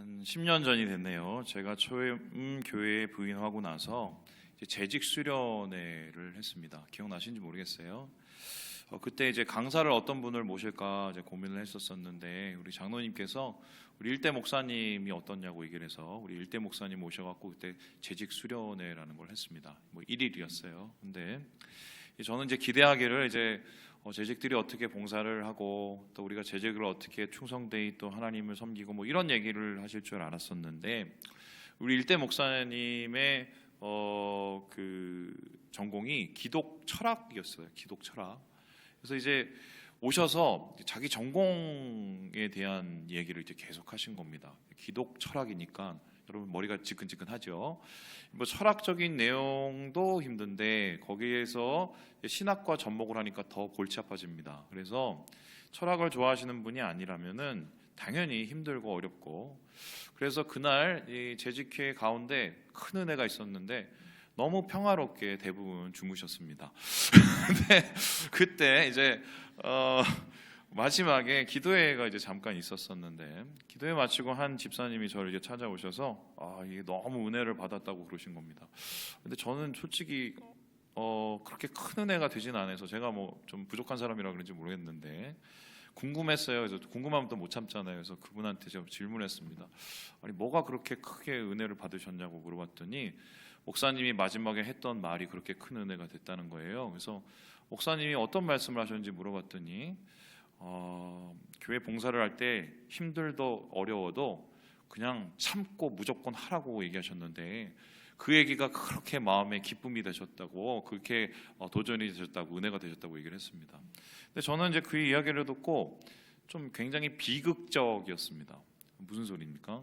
한 10년 전이 됐네요. 제가 처음 교회에 부임하고 나서 이제 재직 수련회를 했습니다. 기억나시는지 모르겠어요. 그때 이제 강사를 어떤 분을 모실까 이제 고민을 했었었는데 우리 장로님께서 우리 일대 목사님이 어떻냐고 얘기를 해서 우리 일대 목사님 모셔갖고 그때 재직 수련회라는 걸 했습니다. 뭐 1일이었어요. 근데 저는 이제 기대하기를 이제 재직들이 어떻게 봉사를 하고 또 우리가 재직을 어떻게 충성되이 또 하나님을 섬기고 뭐 이런 얘기를 하실 줄 알았었는데 우리 일대 목사님의 그 전공이 기독 철학이었어요. 기독 철학. 그래서 이제 오셔서 자기 전공에 대한 얘기를 이제 계속 하신 겁니다. 기독 철학이니까 여러분 머리가 지끈지끈하죠. 뭐 철학적인 내용도 힘든데 거기에서 신학과 접목을 하니까 더 골치 아파집니다. 그래서 철학을 좋아하시는 분이 아니라면은 당연히 힘들고 어렵고, 그래서 그날 이 재직회 가운데 큰 은혜가 있었는데 너무 평화롭게 대부분 주무셨습니다. 근데 그때 이제 마지막에 기도회가 이제 잠깐 있었었는데 기도회 마치고 한 집사님이 저를 이제 찾아오셔서 이게 너무 은혜를 받았다고 그러신 겁니다. 근데 저는 솔직히 그렇게 큰 은혜가 되진 않아서 제가 뭐 좀 부족한 사람이라 그런지 모르겠는데 궁금했어요. 그래서 궁금하면 또 못 참잖아요. 그래서 그분한테 제가 질문했습니다. 아니 뭐가 그렇게 크게 은혜를 받으셨냐고 물어봤더니 목사님이 마지막에 했던 말이 그렇게 큰 은혜가 됐다는 거예요. 그래서 목사님이 어떤 말씀을 하셨는지 물어봤더니 교회 봉사를 할 때 힘들도 어려워도 그냥 참고 무조건 하라고 얘기하셨는데 그 얘기가 그렇게 마음에 기쁨이 되셨다고, 그렇게 도전이 되셨다고, 은혜가 되셨다고 얘기를 했습니다. 근데 저는 이제 그 이야기를 듣고 좀 굉장히 비극적이었습니다. 무슨 소리입니까?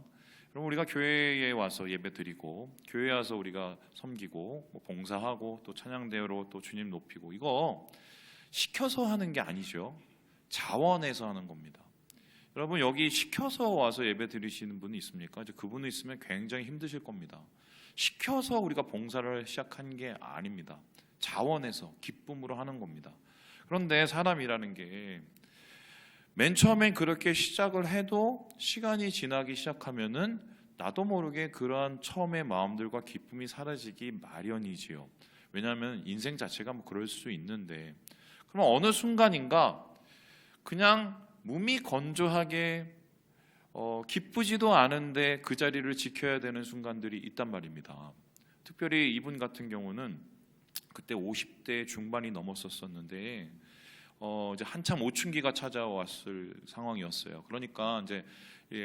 그럼 우리가 교회에 와서 예배 드리고 교회에 와서 우리가 섬기고 뭐 봉사하고 또 찬양대회로 또 주님 높이고 이거 시켜서 하는 게 아니죠. 자원해서 하는 겁니다. 여러분 여기 시켜서 와서 예배 드리시는 분이 있습니까? 이제 그분이 있으면 굉장히 힘드실 겁니다. 시켜서 우리가 봉사를 시작한 게 아닙니다. 자원해서 기쁨으로 하는 겁니다. 그런데 사람이라는 게 맨 처음엔 그렇게 시작을 해도 시간이 지나기 시작하면은 나도 모르게 그러한 처음의 마음들과 기쁨이 사라지기 마련이지요. 왜냐하면 인생 자체가 뭐 그럴 수 있는데, 그럼 어느 순간인가 그냥 몸이 건조하게 기쁘지도 않은데 그 자리를 지켜야 되는 순간들이 있단 말입니다. 특별히 이분 같은 경우는 그때 50대 중반이 넘었었는데 이제 한참 오춘기가 찾아왔을 상황이었어요. 그러니까 이제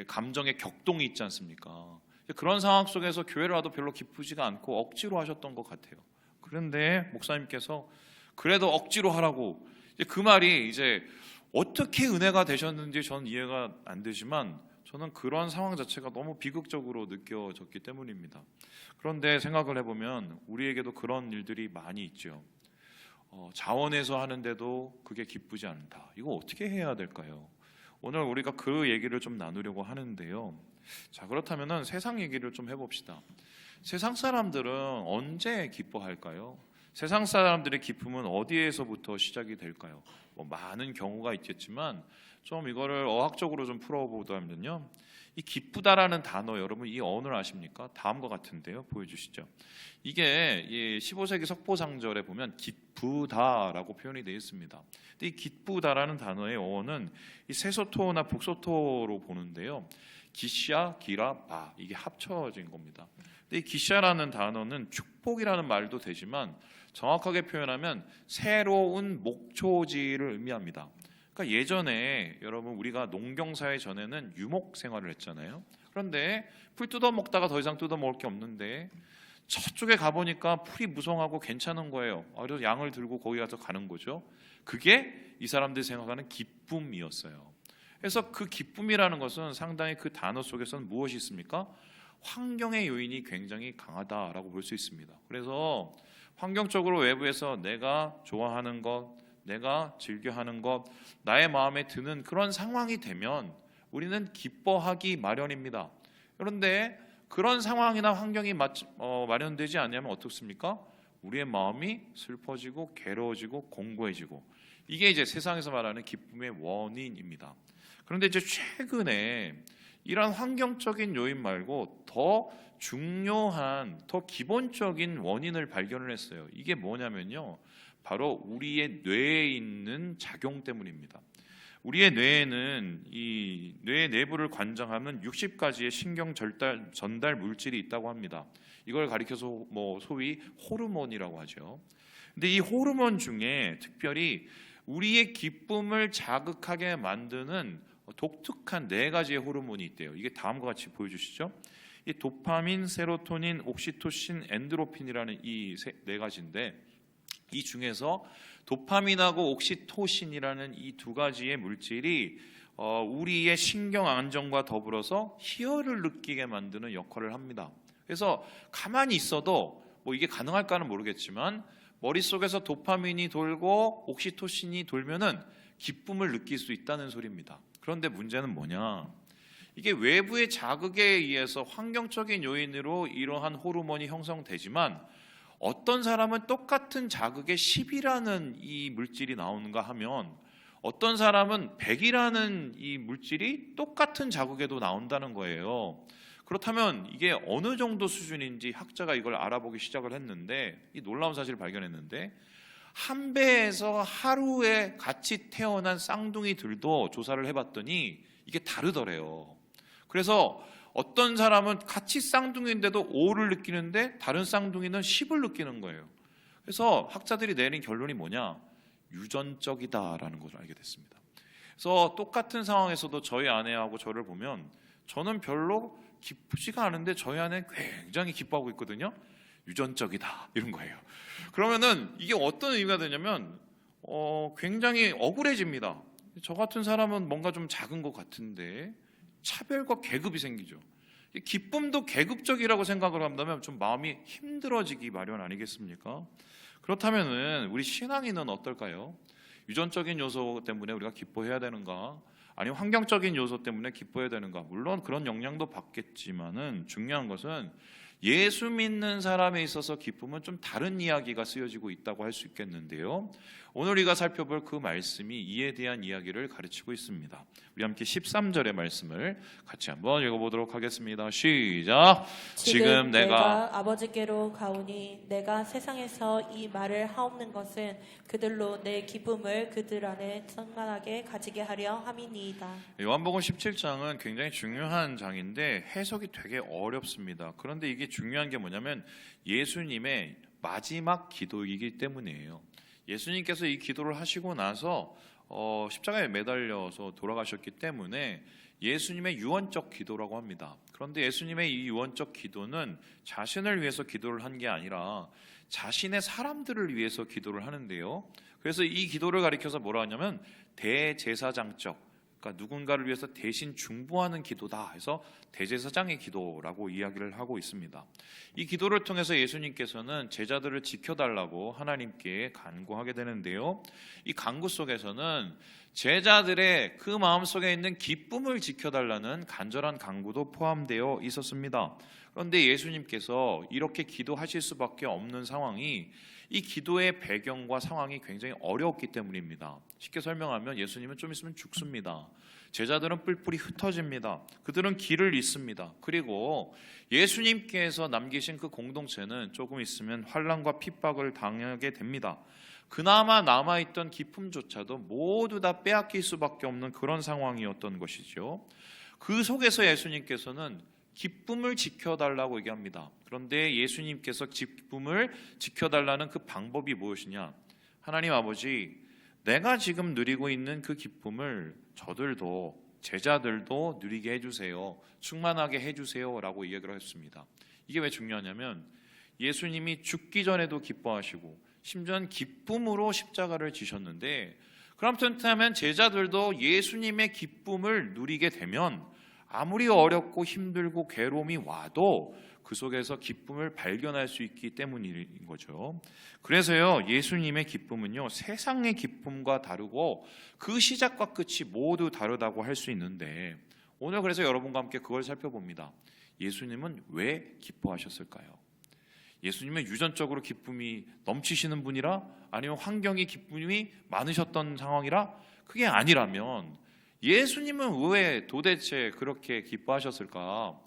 감정의 격동이 있지 않습니까? 그런 상황 속에서 교회를 와도 별로 기쁘지가 않고 억지로 하셨던 것 같아요. 그런데 목사님께서 그래도 억지로 하라고, 그 말이 이제 어떻게 은혜가 되셨는지 저는 이해가 안 되지만 저는 그런 상황 자체가 너무 비극적으로 느껴졌기 때문입니다. 그런데 생각을 해보면 우리에게도 그런 일들이 많이 있죠. 자원해서 하는데도 그게 기쁘지 않다. 이거 어떻게 해야 될까요? 오늘 우리가 그 얘기를 좀 나누려고 하는데요. 자, 그렇다면은 세상 얘기를 좀 해봅시다. 세상 사람들은 언제 기뻐할까요? 세상 사람들의 기쁨은 어디에서부터 시작이 될까요? 뭐 많은 경우가 있겠지만 좀 이거를 어학적으로 좀 풀어보자면요, 이 기쁘다라는 단어, 여러분 이 언어를 아십니까? 다음과 같은데요, 보여주시죠. 이게 15세기 석보상절에 보면 기쁘다라고 표현이 되어 있습니다. 근데 이 기쁘다라는 단어의 어원은 이 세소토나 북소토로 보는데요, 기샤, 기라, 바, 이게 합쳐진 겁니다. 근데 이 기샤라는 단어는 축복이라는 말도 되지만 정확하게 표현하면 새로운 목초지를 의미합니다. 그러니까 예전에 여러분 우리가 농경사회 전에는 유목 생활을 했잖아요. 그런데 풀 뜯어먹다가 더 이상 뜯어먹을 게 없는데 저쪽에 가보니까 풀이 무성하고 괜찮은 거예요. 그래서 양을 들고 거기 가서 가는 거죠. 그게 이 사람들이 생각하는 기쁨이었어요. 그래서 그 기쁨이라는 것은 상당히 그 단어 속에서는 무엇이 있습니까? 환경의 요인이 굉장히 강하다라고 볼 수 있습니다. 그래서 환경적으로 외부에서 내가 좋아하는 것, 내가 즐겨하는 것, 나의 마음에 드는 그런 상황이 되면 우리는 기뻐하기 마련입니다. 그런데 그런 상황이나 환경이 마련되지 않으면 어떻습니까? 우리의 마음이 슬퍼지고 괴로워지고 공고해지고, 이게 이제 세상에서 말하는 기쁨의 원인입니다. 그런데 이제 최근에 이런 환경적인 요인 말고 더 중요한, 더 기본적인 원인을 발견을 했어요. 이게 뭐냐면요, 바로 우리의 뇌에 있는 작용 때문입니다. 우리의 뇌에는 이 뇌 내부를 관장하는 60가지의 신경 전달 물질이 있다고 합니다. 이걸 가리켜서 소위 호르몬이라고 하죠. 근데 이 호르몬 중에 특별히 우리의 기쁨을 자극하게 만드는 독특한 4가지의 호르몬이 있대요. 이게 다음과 같이 보여주시죠. 이 도파민, 세로토닌, 옥시토신, 엔도르핀이라는 이 4가지인데, 이 중에서 도파민하고 옥시토신이라는 이 2가지의 물질이 우리의 신경 안정과 더불어서 희열을 느끼게 만드는 역할을 합니다. 그래서 가만히 있어도 이게 가능할까는 모르겠지만 머릿속에서 도파민이 돌고 옥시토신이 돌면은 기쁨을 느낄 수 있다는 소리입니다. 그런데 문제는 뭐냐? 이게 외부의 자극에 의해서 환경적인 요인으로 이러한 호르몬이 형성되지만 어떤 사람은 똑같은 자극에 10이라는 이 물질이 나오는가 하면 어떤 사람은 100이라는 이 물질이 똑같은 자극에도 나온다는 거예요. 그렇다면 이게 어느 정도 수준인지 학자가 이걸 알아보기 시작을 했는데, 이 놀라운 사실을 발견했는데, 한 배에서 하루에 같이 태어난 쌍둥이들도 조사를 해봤더니 이게 다르더래요. 그래서 어떤 사람은 같이 쌍둥이인데도 5를 느끼는데 다른 쌍둥이는 10을 느끼는 거예요. 그래서 학자들이 내린 결론이 뭐냐? 유전적이다라는 것을 알게 됐습니다. 그래서 똑같은 상황에서도 저희 아내하고 저를 보면 저는 별로 기쁘지가 않은데 저희 아내는 굉장히 기뻐하고 있거든요. 유전적이다, 이런 거예요. 그러면은 이게 어떤 의미가 되냐면 굉장히 억울해집니다. 저 같은 사람은 뭔가 좀 작은 것 같은데 차별과 계급이 생기죠. 기쁨도 계급적이라고 생각을 한다면 좀 마음이 힘들어지기 마련 아니겠습니까? 그렇다면은 우리 신앙인은 어떨까요? 유전적인 요소 때문에 우리가 기뻐해야 되는가? 아니면 환경적인 요소 때문에 기뻐해야 되는가? 물론 그런 영향도 받겠지만은 중요한 것은 예수 믿는 사람에 있어서 기쁨은 좀 다른 이야기가 쓰여지고 있다고 할 수 있겠는데요. 오늘 우리가 살펴볼 그 말씀이 이에 대한 이야기를 가르치고 있습니다. 우리 함께 13절의 말씀을 같이 한번 읽어보도록 하겠습니다. 시작. 지금 내가 아버지께로 가오니 내가 세상에서 이 말을 하옵는 것은 그들로 내 기쁨을 그들 안에 충만하게 가지게 하려 함이니이다. 요한복음 17장은 굉장히 중요한 장인데 해석이 되게 어렵습니다. 그런데 이게 중요한 게 뭐냐면 예수님의 마지막 기도이기 때문이에요. 예수님께서 이 기도를 하시고 나서 십자가에 매달려서 돌아가셨기 때문에 예수님의 유언적 기도라고 합니다. 그런데 예수님의 이 유언적 기도는 자신을 위해서 기도를 한 게 아니라 자신의 사람들을 위해서 기도를 하는데요. 그래서 이 기도를 가리켜서 뭐라 하냐면 대제사장적, 그러니까 누군가를 위해서 대신 중보하는 기도다 해서 대제사장의 기도라고 이야기를 하고 있습니다. 이 기도를 통해서 예수님께서는 제자들을 지켜달라고 하나님께 간구하게 되는데요. 이 간구 속에서는 제자들의 그 마음속에 있는 기쁨을 지켜달라는 간절한 간구도 포함되어 있었습니다. 그런데 예수님께서 이렇게 기도하실 수밖에 없는 상황이 이 기도의 배경과 상황이 굉장히 어려웠기 때문입니다. 쉽게 설명하면 예수님은 좀 있으면 죽습니다. 제자들은 뿔뿔이 흩어집니다. 그들은 길을 잃습니다. 그리고 예수님께서 남기신 그 공동체는 조금 있으면 환난과 핍박을 당하게 됩니다. 그나마 남아있던 기쁨조차도 모두 다 빼앗길 수밖에 없는 그런 상황이었던 것이죠. 그 속에서 예수님께서는 기쁨을 지켜달라고 얘기합니다. 그런데 예수님께서 기쁨을 지켜달라는 그 방법이 무엇이냐? 하나님 아버지, 내가 지금 누리고 있는 그 기쁨을 저들도, 제자들도 누리게 해주세요. 충만하게 해주세요 라고 이야기를 했습니다. 이게 왜 중요하냐면 예수님이 죽기 전에도 기뻐하시고 심지어는 기쁨으로 십자가를 지셨는데, 그렇다면 제자들도 예수님의 기쁨을 누리게 되면 아무리 어렵고 힘들고 괴로움이 와도 그 속에서 기쁨을 발견할 수 있기 때문인 거죠. 그래서요, 예수님의 기쁨은요, 세상의 기쁨과 다르고 그 시작과 끝이 모두 다르다고 할 수 있는데, 오늘 그래서 여러분과 함께 그걸 살펴봅니다. 예수님은 왜 기뻐하셨을까요? 예수님은 유전적으로 기쁨이 넘치시는 분이라, 아니면 환경이 기쁨이 많으셨던 상황이라, 그게 아니라면 예수님은 왜 도대체 그렇게 기뻐하셨을까?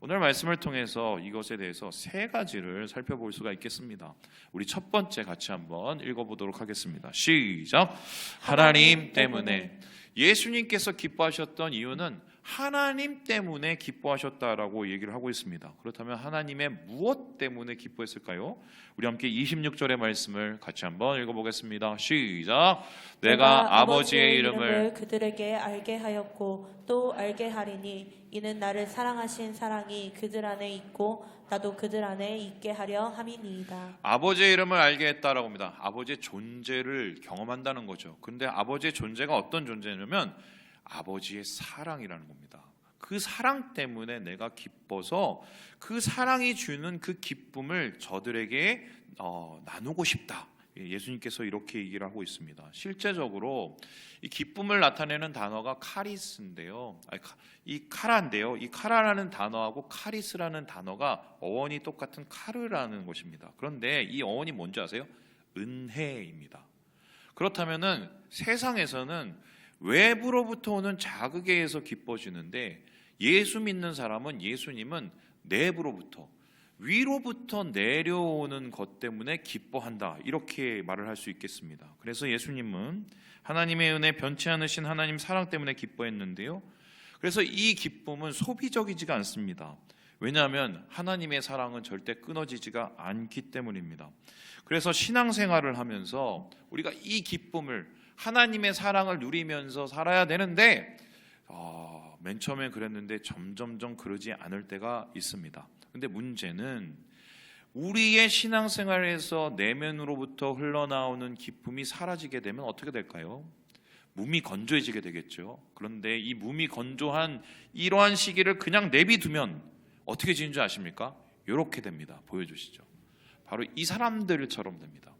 오늘 말씀을 통해서 이것에 대해서 세 가지를 살펴볼 수가 있겠습니다. 우리 첫 번째 같이 한번 읽어보도록 하겠습니다. 시작. 하나님 때문에. 예수님께서 기뻐하셨던 이유는 하나님 때문에 기뻐하셨다라고 얘기를 하고 있습니다. 그렇다면 하나님의 무엇 때문에 기뻐했을까요? 우리 함께 26절의 말씀을 같이 한번 읽어보겠습니다. 시작. 내가 아버지의 이름을 그들에게 알게 하였고 또 알게 하리니 이는 나를 사랑하신 사랑이 그들 안에 있고 나도 그들 안에 있게 하려 함이니이다. 아버지의 이름을 알게 했다라고 합니다. 아버지의 존재를 경험한다는 거죠. 그런데 아버지의 존재가 어떤 존재냐면 아버지의 사랑이라는 겁니다. 그 사랑 때문에 내가 기뻐서 그 사랑이 주는 그 기쁨을 저들에게 나누고 싶다. 예수님께서 이렇게 얘기를 하고 있습니다. 실제적으로 이 기쁨을 나타내는 단어가 카리스인데요. 이 카라인데요. 이 카라라는 단어하고 카리스라는 단어가 어원이 똑같은 카르라는 것입니다. 그런데 이 어원이 뭔지 아세요? 은혜입니다. 그렇다면은 세상에서는 외부로부터 오는 자극에 의해서 기뻐지는데, 예수 믿는 사람은, 예수님은 내부로부터, 위로부터 내려오는 것 때문에 기뻐한다, 이렇게 말을 할 수 있겠습니다. 그래서 예수님은 하나님의 은혜, 변치 않으신 하나님 사랑 때문에 기뻐했는데요, 그래서 이 기쁨은 소비적이지가 않습니다. 왜냐하면 하나님의 사랑은 절대 끊어지지가 않기 때문입니다. 그래서 신앙생활을 하면서 우리가 이 기쁨을, 하나님의 사랑을 누리면서 살아야 되는데 맨 처음엔 그랬는데 점점점 그러지 않을 때가 있습니다. 근데 문제는 우리의 신앙생활에서 내면으로부터 흘러나오는 기쁨이 사라지게 되면 어떻게 될까요? 몸이 건조해지게 되겠죠. 그런데 이 몸이 건조한 이러한 시기를 그냥 내비두면 어떻게 되는 줄 아십니까? 이렇게 됩니다. 보여주시죠. 바로 이 사람들처럼 됩니다.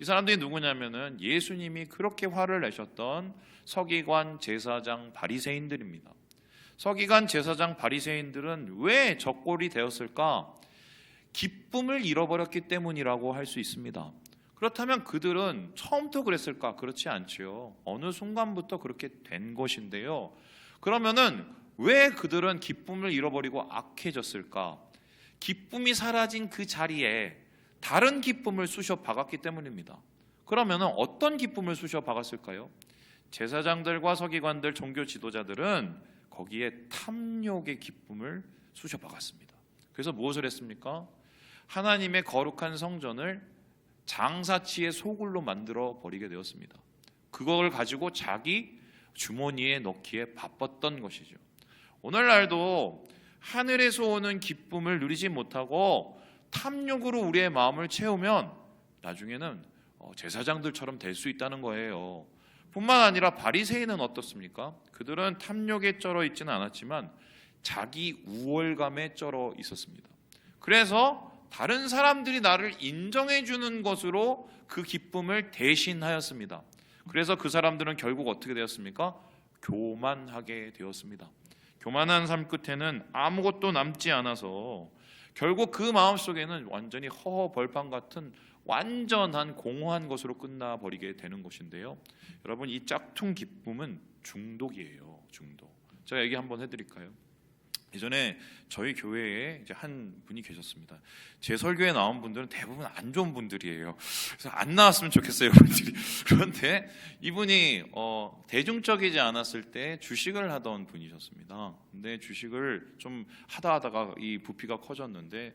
이 사람들이 누구냐면은 예수님이 그렇게 화를 내셨던 서기관, 제사장, 바리새인들입니다. 서기관, 제사장, 바리새인들은 왜 저 꼴이 되었을까? 기쁨을 잃어버렸기 때문이라고 할 수 있습니다. 그렇다면 그들은 처음부터 그랬을까? 그렇지 않지요. 어느 순간부터 그렇게 된 것인데요. 그러면은 왜 그들은 기쁨을 잃어버리고 악해졌을까? 기쁨이 사라진 그 자리에 다른 기쁨을 쑤셔 박았기 때문입니다. 그러면 어떤 기쁨을 쑤셔 박았을까요? 제사장들과 서기관들, 종교 지도자들은 거기에 탐욕의 기쁨을 쑤셔 박았습니다. 그래서 무엇을 했습니까? 하나님의 거룩한 성전을 장사치의 소굴로 만들어 버리게 되었습니다. 그걸 가지고 자기 주머니에 넣기에 바빴던 것이죠. 오늘날도 하늘에서 오는 기쁨을 누리지 못하고 탐욕으로 우리의 마음을 채우면 나중에는 제사장들처럼 될 수 있다는 거예요. 뿐만 아니라 바리새인은 어떻습니까? 그들은 탐욕에 쩔어 있지는 않았지만 자기 우월감에 쩔어 있었습니다. 그래서 다른 사람들이 나를 인정해 주는 것으로 그 기쁨을 대신하였습니다. 그래서 그 사람들은 결국 어떻게 되었습니까? 교만하게 되었습니다. 교만한 삶 끝에는 아무것도 남지 않아서 결국 그 마음속에는 완전히 허허벌판 같은 완전한 공허한 것으로 끝나버리게 되는 것인데요. 여러분, 이 짝퉁 기쁨은 중독이에요. 중독. 제가 얘기 한번 해드릴까요? 예전에 저희 교회에 이제 한 분이 계셨습니다. 제 설교에 나온 분들은 대부분 안 좋은 분들이에요. 그래서 안 나왔으면 좋겠어요, 여러분들이. 그런데 이분이 대중적이지 않았을 때 주식을 하던 분이셨습니다. 근데 주식을 좀 하다가 이 부피가 커졌는데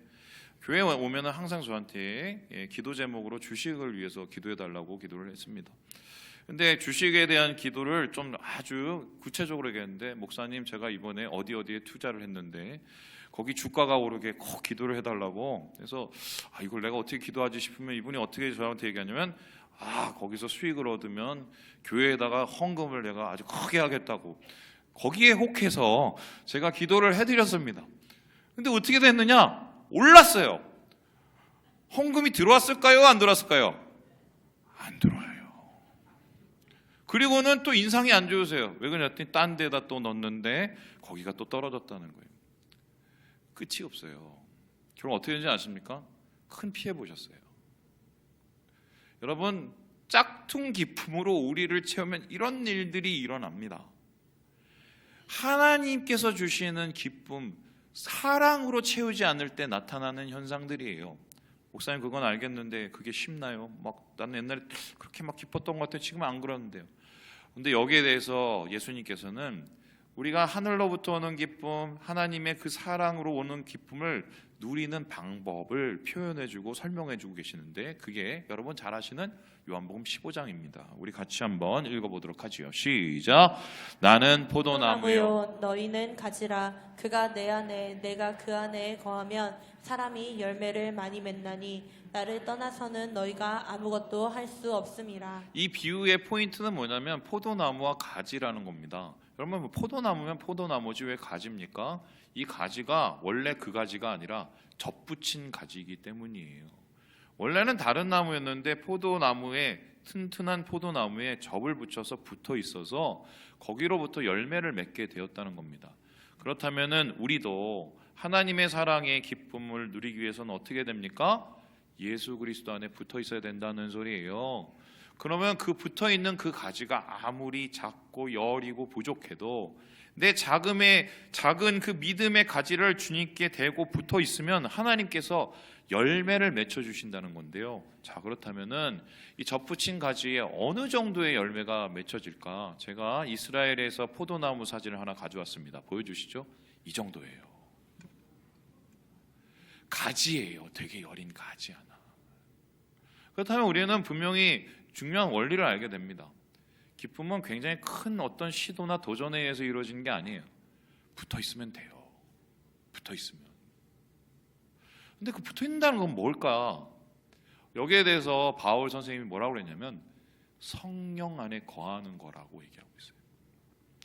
교회에 오면은 항상 저한테 기도 제목으로 주식을 위해서 기도해달라고 기도를 했습니다. 근데 주식에 대한 기도를 좀 아주 구체적으로 얘기했는데, 목사님 제가 이번에 어디에 투자를 했는데 거기 주가가 오르게 꼭 기도를 해달라고. 그래서 이걸 내가 어떻게 기도하지 싶으면 이분이 어떻게 저한테 얘기하냐면, 거기서 수익을 얻으면 교회에다가 헌금을 내가 아주 크게 하겠다고. 거기에 혹해서 제가 기도를 해드렸습니다. 근데 어떻게 됐느냐? 올랐어요. 헌금이 들어왔을까요? 안 들어왔을까요? 안 들어와요. 그리고는 또 인상이 안 좋으세요. 왜 그랬더니 딴 데다 또 넣었는데 거기가 또 떨어졌다는 거예요. 끝이 없어요. 결국 어떻게 되는지 아십니까? 큰 피해 보셨어요? 여러분, 짝퉁 기쁨으로 우리를 채우면 이런 일들이 일어납니다. 하나님께서 주시는 기쁨, 사랑으로 채우지 않을 때 나타나는 현상들이에요. 목사님, 그건 알겠는데 그게 쉽나요? 막 나는 옛날에 그렇게 막 기뻤던 것 같아요. 지금은 안 그러는데요. 근데 여기에 대해서 예수님께서는 우리가 하늘로부터 오는 기쁨, 하나님의 그 사랑으로 오는 기쁨을 누리는 방법을 표현해주고 설명해주고 계시는데, 그게 여러분 잘 아시는 요한복음 15장입니다. 우리 같이 한번 읽어보도록 하지요. 시작. 나는 포도나무요, 너희는 가지라. 그가 내 안에, 내가 그 안에 거하면 사람이 열매를 많이 맺나니 나를 떠나서는 너희가 아무것도 할 수 없음이라. 이 비유의 포인트는 뭐냐면 포도나무와 가지라는 겁니다. 여러분, 포도나무면 포도나무지 왜 가지입니까? 이 가지가 원래 그 가지가 아니라 접붙인 가지이기 때문이에요. 원래는 다른 나무였는데 포도나무에, 튼튼한 포도나무에 접을 붙여서 붙어 있어서 거기로부터 열매를 맺게 되었다는 겁니다. 그렇다면은 우리도 하나님의 사랑의 기쁨을 누리기 위해서는 어떻게 됩니까? 예수 그리스도 안에 붙어 있어야 된다는 소리예요. 그러면 그 붙어 있는 그 가지가 아무리 작고 여리고 부족해도 내 작은 그 믿음의 가지를 주님께 대고 붙어 있으면 하나님께서 열매를 맺혀 주신다는 건데요. 자, 그렇다면은 이 접붙인 가지에 어느 정도의 열매가 맺혀질까? 제가 이스라엘에서 포도나무 사진을 하나 가져왔습니다. 보여주시죠. 이 정도예요. 가지예요. 되게 여린 가지 하나. 그렇다면 우리는 분명히 중요한 원리를 알게 됩니다. 기쁨은 굉장히 큰 어떤 시도나 도전에 의해서 이루어지는 게 아니에요. 붙어 있으면 돼요. 붙어 있으면. 근데 그 붙어 있는다는 건 뭘까? 여기에 대해서 바울 선생님이 뭐라고 그랬냐면 성령 안에 거하는 거라고 얘기하고 있어요.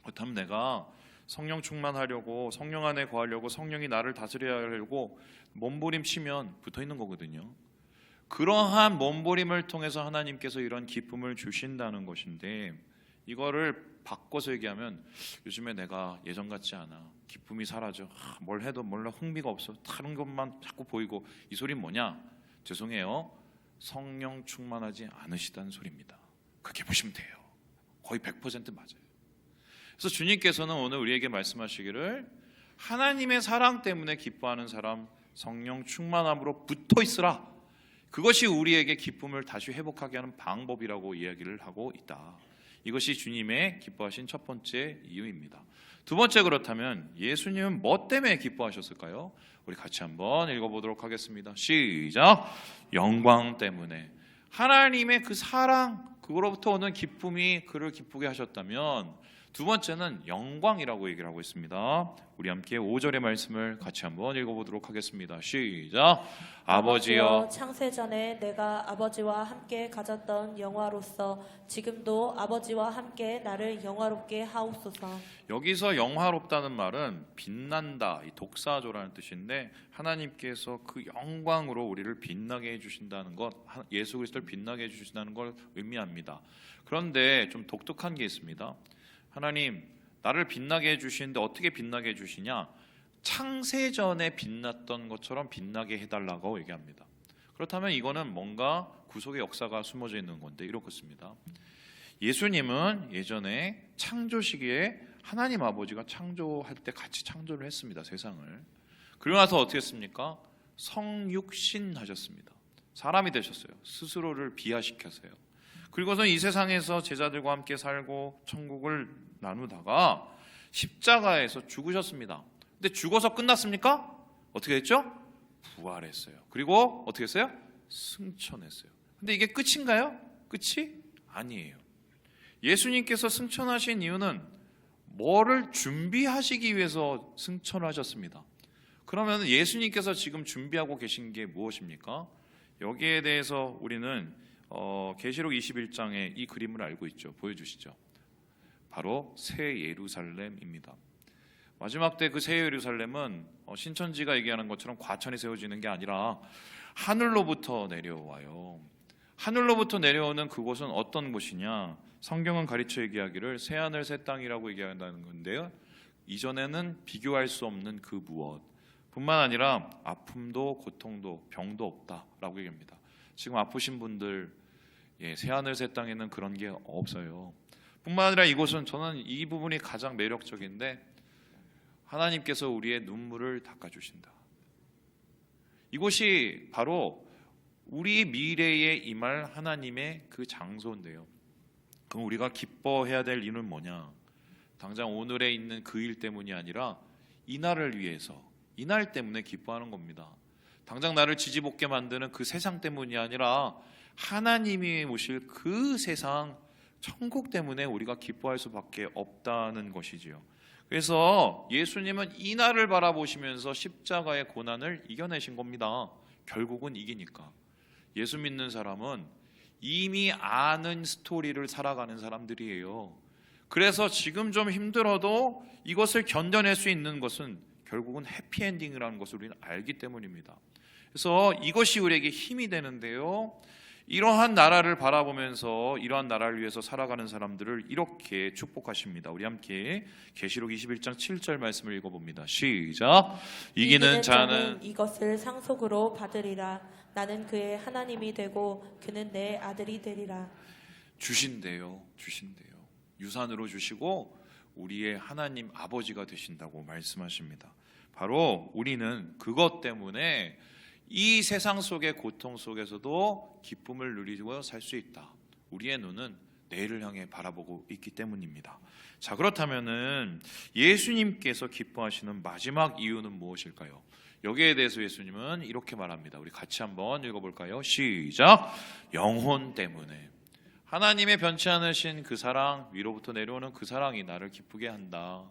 그렇다면 내가 성령 충만하려고, 성령 안에 거하려고, 성령이 나를 다스려야 하려고 몸부림치면 붙어 있는 거거든요. 그러한 몸부림을 통해서 하나님께서 이런 기쁨을 주신다는 것인데, 이거를 바꿔서 얘기하면 요즘에 내가 예전 같지 않아, 기쁨이 사라져, 뭘 해도 몰라 흥미가 없어, 다른 것만 자꾸 보이고, 이 소리는 뭐냐? 죄송해요, 성령 충만하지 않으시다는 소리입니다. 그렇게 보시면 돼요. 거의 100% 맞아요. 그래서 주님께서는 오늘 우리에게 말씀하시기를 하나님의 사랑 때문에 기뻐하는 사람, 성령 충만함으로 붙어 있으라. 그것이 우리에게 기쁨을 다시 회복하게 하는 방법이라고 이야기를 하고 있다. 이것이 주님의 기뻐하신 첫 번째 이유입니다. 두 번째, 그렇다면 예수님은 뭐 때문에 기뻐하셨을까요? 우리 같이 한번 읽어보도록 하겠습니다. 시작. 영광 때문에. 하나님의 그 사랑, 그거로부터 오는 기쁨이 그를 기쁘게 하셨다면, 두 번째는 영광이라고 얘기를 하고 있습니다. 우리 함께 5절의 말씀을 같이 한번 읽어보도록 하겠습니다. 시작. 아버지여, 창세전에 내가 아버지와 함께 가졌던 영화로서 지금도 아버지와 함께 나를 영화롭게 하옵소서. 여기서 영화롭다는 말은 빛난다, 이 독사조라는 뜻인데, 하나님께서 그 영광으로 우리를 빛나게 해주신다는 것, 예수 그리스도를 빛나게 해주신다는 걸 의미합니다. 그런데 좀 독특한 게 있습니다. 하나님, 나를 빛나게 해주시는데 어떻게 빛나게 해주시냐? 창세전에 빛났던 것처럼 빛나게 해달라고 얘기합니다. 그렇다면 이거는 뭔가 구속의 역사가 숨어져 있는 건데, 이렇습니다. 예수님은 예전에 창조 시기에 하나님 아버지가 창조할 때 같이 창조를 했습니다, 세상을. 그러고 나서 어떻게 했습니까? 성육신 하셨습니다. 사람이 되셨어요. 스스로를 비하시켜서요. 그리고서 이 세상에서 제자들과 함께 살고 천국을 나누다가 십자가에서 죽으셨습니다. 근데 죽어서 끝났습니까? 어떻게 했죠? 부활했어요. 그리고 어떻게 했어요? 승천했어요. 근데 이게 끝인가요? 끝이 아니에요. 예수님께서 승천하신 이유는 뭐를 준비하시기 위해서 승천하셨습니다. 그러면 예수님께서 지금 준비하고 계신 게 무엇입니까? 여기에 대해서 우리는 계시록 21장에 이 그림을 알고 있죠. 보여주시죠. 바로 새 예루살렘입니다. 마지막 때 그 새 예루살렘은 신천지가 얘기하는 것처럼 과천이 세워지는 게 아니라 하늘로부터 내려와요. 하늘로부터 내려오는 그곳은 어떤 곳이냐? 성경은 가르쳐 얘기하기를 새하늘 새 땅이라고 얘기한다는 건데요. 이전에는 비교할 수 없는 그 무엇. 뿐만 아니라 아픔도 고통도 병도 없다라고 얘기합니다. 지금 아프신 분들, 새하늘 새 땅에는 그런 게 없어요. 뿐만 아니라 이곳은, 저는 이 부분이 가장 매력적인데, 하나님께서 우리의 눈물을 닦아주신다. 이곳이 바로 우리 미래에 임할 하나님의 그 장소인데요. 그럼 우리가 기뻐해야 될 이유는 뭐냐? 당장 오늘에 있는 그 일 때문이 아니라 이날을 위해서, 이날 때문에 기뻐하는 겁니다. 당장 나를 지지볶게 만드는 그 세상 때문이 아니라 하나님이 오실 그 세상, 천국 때문에 우리가 기뻐할 수밖에 없다는 것이지요. 그래서 예수님은 이날을 바라보시면서 십자가의 고난을 이겨내신 겁니다. 결국은 이기니까. 예수 믿는 사람은 이미 아는 스토리를 살아가는 사람들이에요. 그래서 지금 좀 힘들어도 이것을 견뎌낼 수 있는 것은 결국은 해피엔딩이라는 것을 우리는 알기 때문입니다. 그래서 이것이 우리에게 힘이 되는데요, 이러한 나라를 바라보면서 이러한 나라를 위해서 살아가는 사람들을 이렇게 축복하십니다. 우리 함께 계시록 21장 7절 말씀을 읽어봅니다. 시작. 이기는 자는 이것을 상속으로 받으리라. 나는 그의 하나님이 되고 그는 내 아들이 되리라. 주신대요. 유산으로 주시고 우리의 하나님 아버지가 되신다고 말씀하십니다. 바로 우리는 그것 때문에 이 세상 속의 고통 속에서도 기쁨을 누리고 살 수 있다. 우리의 눈은 내일을 향해 바라보고 있기 때문입니다. 자, 그렇다면은 예수님께서 기뻐하시는 마지막 이유는 무엇일까요? 여기에 대해서 예수님은 이렇게 말합니다. 우리 같이 한번 읽어볼까요? 시작. 영혼 때문에. 하나님의 변치 않으신 그 사랑, 위로부터 내려오는 그 사랑이 나를 기쁘게 한다.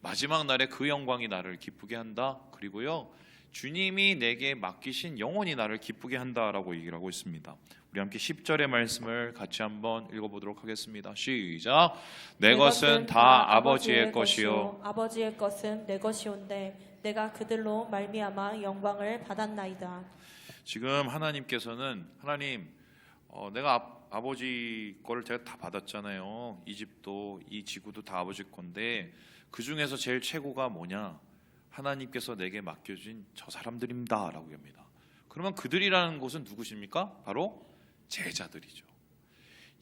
마지막 날에 그 영광이 나를 기쁘게 한다. 그리고요, 주님이 내게 맡기신 영혼이 나를 기쁘게 한다라고 얘기를 하고 있습니다. 우리 함께 10절의 말씀을 같이 한번 읽어보도록 하겠습니다. 시작. 내 것은 다 아버지의 것이요 아버지의 것은 내 것이온데 내가 그들로 말미암아 영광을 받았나이다. 지금 하나님께서는, 하나님, 내가 아버지 거를 제가 다 받았잖아요. 이 집도 이 지구도 다 아버지 건데 그 중에서 제일 최고가 뭐냐? 하나님께서 내게 맡겨진 저 사람들입니다 라고 합니다. 그러면 그들이라는 곳은 누구십니까? 바로 제자들이죠.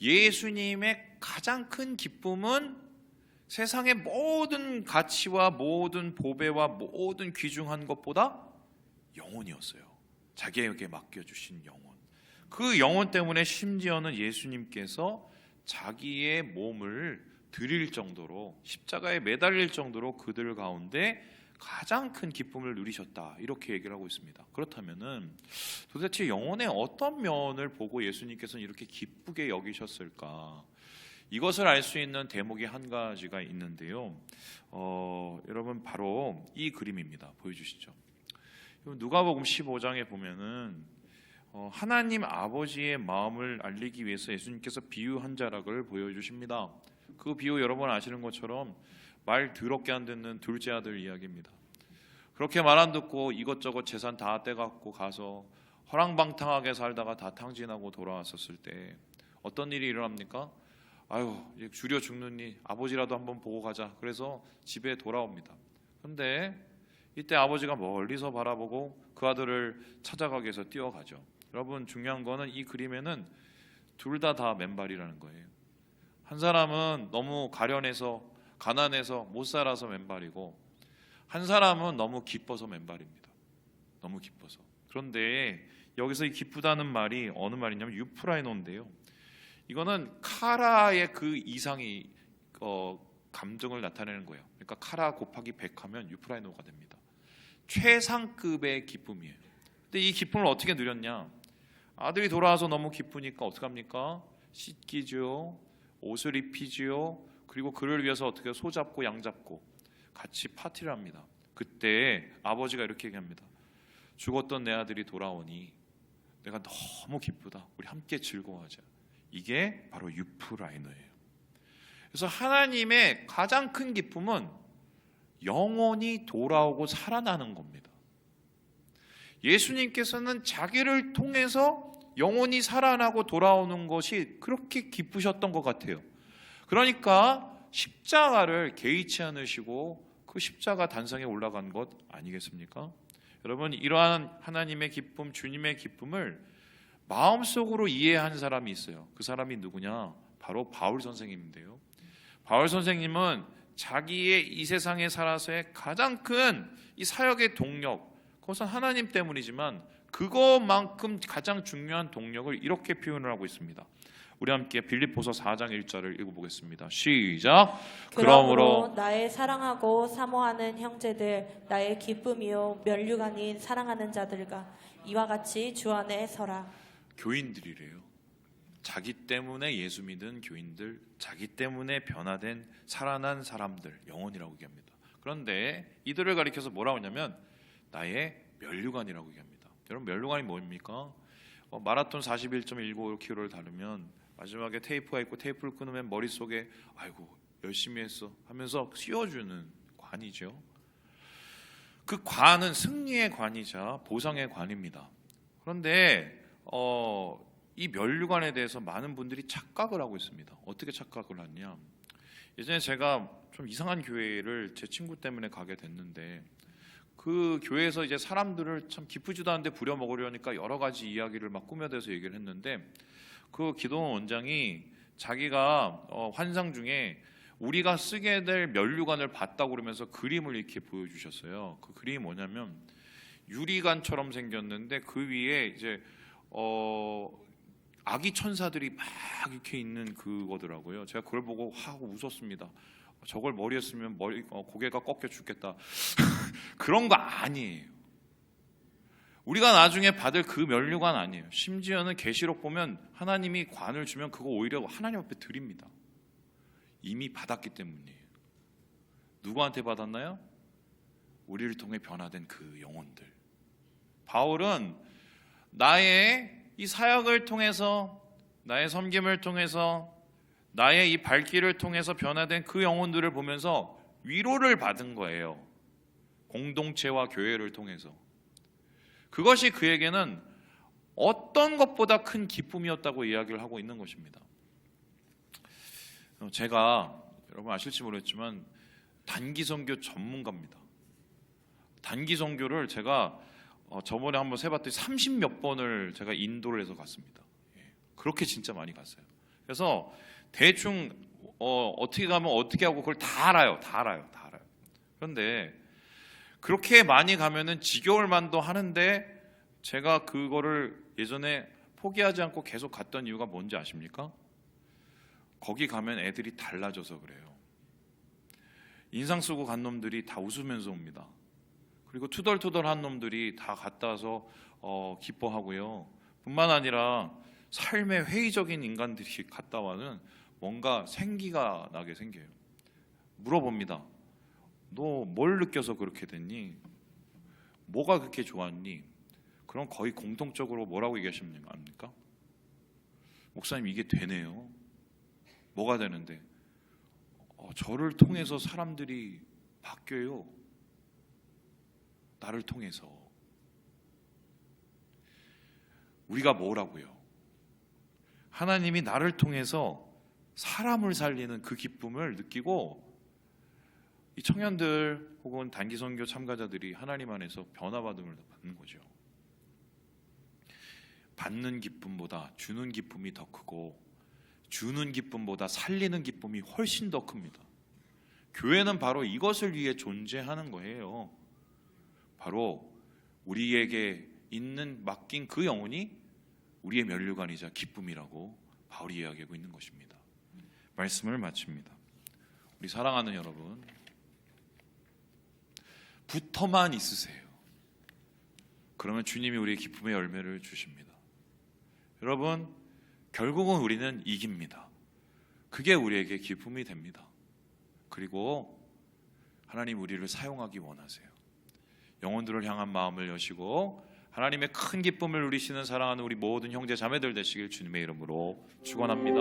예수님의 가장 큰 기쁨은 세상의 모든 가치와 모든 보배와 모든 귀중한 것보다 영혼이었어요. 자기에게 맡겨주신 영혼. 그 영혼 때문에 심지어는 예수님께서 자기의 몸을 드릴 정도로, 십자가에 매달릴 정도로 그들 가운데 가장 큰 기쁨을 누리셨다, 이렇게 얘기를 하고 있습니다. 그렇다면은 도대체 영혼의 어떤 면을 보고 예수님께서는 이렇게 기쁘게 여기셨을까? 이것을 알 수 있는 대목이 한 가지가 있는데요. 여러분, 바로 이 그림입니다. 보여주시죠. 누가복음 15장에 보면은 하나님 아버지의 마음을 알리기 위해서 예수님께서 비유 한 자락을 보여주십니다. 그 비유 여러분 아시는 것처럼 말 더럽게 안 듣는 둘째 아들 이야기입니다. 그렇게 말 안 듣고 이것저것 재산 다 떼갖고 가서 허랑방탕하게 살다가 다 탕진하고 돌아왔었을 때 어떤 일이 일어납니까? 아유, 이제 줄여 죽느니 아버지라도 한번 보고 가자. 그래서 집에 돌아옵니다. 그런데 이때 아버지가 멀리서 바라보고 그 아들을 찾아가기 위해서 뛰어가죠. 여러분, 중요한 거는 이 그림에는 둘 다 맨발이라는 거예요. 한 사람은 너무 가련해서 가난해서 못 살아서 맨발이고, 한 사람은 너무 기뻐서 맨발입니다. 너무 기뻐서. 그런데 여기서 이 기쁘다는 말이 어느 말이냐면 유프라이노인데요. 이거는 카라의 그 이상이 감정을 나타내는 거예요. 그러니까 카라 곱하기 100하면 유프라이노가 됩니다. 최상급의 기쁨이에요. 근데 이 기쁨을 어떻게 누렸냐? 아들이 돌아와서 너무 기쁘니까 어떡합니까? 씻기죠, 옷을 입히지요, 그리고 그를 위해서 어떻게 소 잡고 양 잡고 같이 파티를 합니다. 그때 아버지가 이렇게 얘기합니다. 죽었던 내 아들이 돌아오니 내가 너무 기쁘다. 우리 함께 즐거워하자. 이게 바로 유프라이너예요. 그래서 하나님의 가장 큰 기쁨은 영혼이 돌아오고 살아나는 겁니다. 예수님께서는 자기를 통해서 영혼이 살아나고 돌아오는 것이 그렇게 기쁘셨던 것 같아요. 그러니까 십자가를 개의치 않으시고 그 십자가 단상에 올라간 것 아니겠습니까? 여러분, 이러한 하나님의 기쁨, 주님의 기쁨을 마음속으로 이해한 사람이 있어요. 그 사람이 누구냐? 바로 바울 선생님인데요. 바울 선생님은 자기의 이 세상에 살아서의 가장 큰 이 사역의 동력, 그것은 하나님 때문이지만 그것만큼 가장 중요한 동력을 이렇게 표현을 하고 있습니다. 우리 함께 빌립보서 4장 1절을 읽어보겠습니다. 시작. 그러므로 나의 사랑하고 사모하는 형제들, 나의 기쁨이요 면류가 아닌 사랑하는 자들과 이와 같이 주 안에 서라. 교인들이래요. 자기 때문에 예수 믿은 교인들, 자기 때문에 변화된 살아난 사람들, 영혼이라고 얘기합니다. 그런데 이들을 가리켜서 뭐라고 하냐면 나의 면류관이라고 얘기합니다. 여러분, 면류관이 뭡니까? 마라톤 41.195km를 다르면 마지막에 테이프가 있고 테이프를 끊으면 머릿속에 아이고 열심히 했어 하면서 씌워주는 관이죠. 그 관은 승리의 관이자 보상의 관입니다. 그런데 이 면류관에 대해서 많은 분들이 착각을 하고 있습니다. 어떻게 착각을 하냐? 예전에 제가 좀 이상한 교회를 제 친구 때문에 가게 됐는데 그 교회에서 이제 사람들을 참 기쁘지도 않은데 부려먹으려니까 여러 가지 이야기를 막 꾸며대서 얘기를 했는데 그 기도원 원장이 자기가 환상 중에 우리가 쓰게 될 면류관을 봤다고 그러면서 그림을 이렇게 보여주셨어요. 그 그림이 뭐냐면 유리관처럼 생겼는데 그 위에 이제 아기 천사들이 막 이렇게 있는 그거더라고요. 제가 그걸 보고 하고 웃었습니다. 저걸 머리에 쓰면 고개가 꺾여 죽겠다. 그런 거 아니에요. 우리가 나중에 받을 그 면류관 아니에요. 심지어는 계시록 보면 하나님이 관을 주면 그거 오히려 하나님 앞에 드립니다. 이미 받았기 때문이에요. 누구한테 받았나요? 우리를 통해 변화된 그 영혼들. 바울은 나의 이 사역을 통해서, 나의 섬김을 통해서, 나의 이 발길을 통해서 변화된 그 영혼들을 보면서 위로를 받은 거예요. 공동체와 교회를 통해서. 그것이 그에게는 어떤 것보다 큰 기쁨이었다고 이야기를 하고 있는 것입니다. 제가 여러분 아실지 모르겠지만 단기 선교 전문가입니다. 단기 선교를 제가 저번에 한번 세봤더니 30몇 번을 제가 인도를 해서 갔습니다. 그렇게 진짜 많이 갔어요. 그래서 대충 어떻게 가면 어떻게 하고 그걸 다 알아요. 그런데 그렇게 많이 가면은 지겨울 만도 하는데 제가 그거를 예전에 포기하지 않고 계속 갔던 이유가 뭔지 아십니까? 거기 가면 애들이 달라져서 그래요. 인상 쓰고 간 놈들이 다 웃으면서 옵니다. 그리고 투덜투덜한 놈들이 다 갔다 와서 기뻐하고요. 뿐만 아니라 삶의 회의적인 인간들이 갔다 와는 뭔가 생기가 나게 생겨요. 물어봅니다. 너 뭘 느껴서 그렇게 됐니? 뭐가 그렇게 좋았니? 그럼 거의 공통적으로 뭐라고 얘기하십니까? 목사님, 이게 되네요. 뭐가 되는데? 저를 통해서 사람들이 바뀌어요. 나를 통해서. 우리가 뭐라고요? 하나님이 나를 통해서 사람을 살리는 그 기쁨을 느끼고 이 청년들 혹은 단기 선교 참가자들이 하나님 안에서 변화받음을 받는 거죠. 받는 기쁨보다 주는 기쁨이 더 크고 주는 기쁨보다 살리는 기쁨이 훨씬 더 큽니다. 교회는 바로 이것을 위해 존재하는 거예요. 바로 우리에게 있는 맡긴 그 영혼이 우리의 면류관이자 기쁨이라고 바울이 이야기하고 있는 것입니다. 말씀을 마칩니다. 우리 사랑하는 여러분, 붙어만 있으세요. 그러면 주님이 우리의 기쁨의 열매를 주십니다. 여러분, 결국은 우리는 이깁니다. 그게 우리에게 기쁨이 됩니다. 그리고 하나님 우리를 사용하기 원하세요. 영혼들을 향한 마음을 여시고 하나님의 큰 기쁨을 누리시는 사랑하는 우리 모든 형제 자매들 되시길 주님의 이름으로 축원합니다.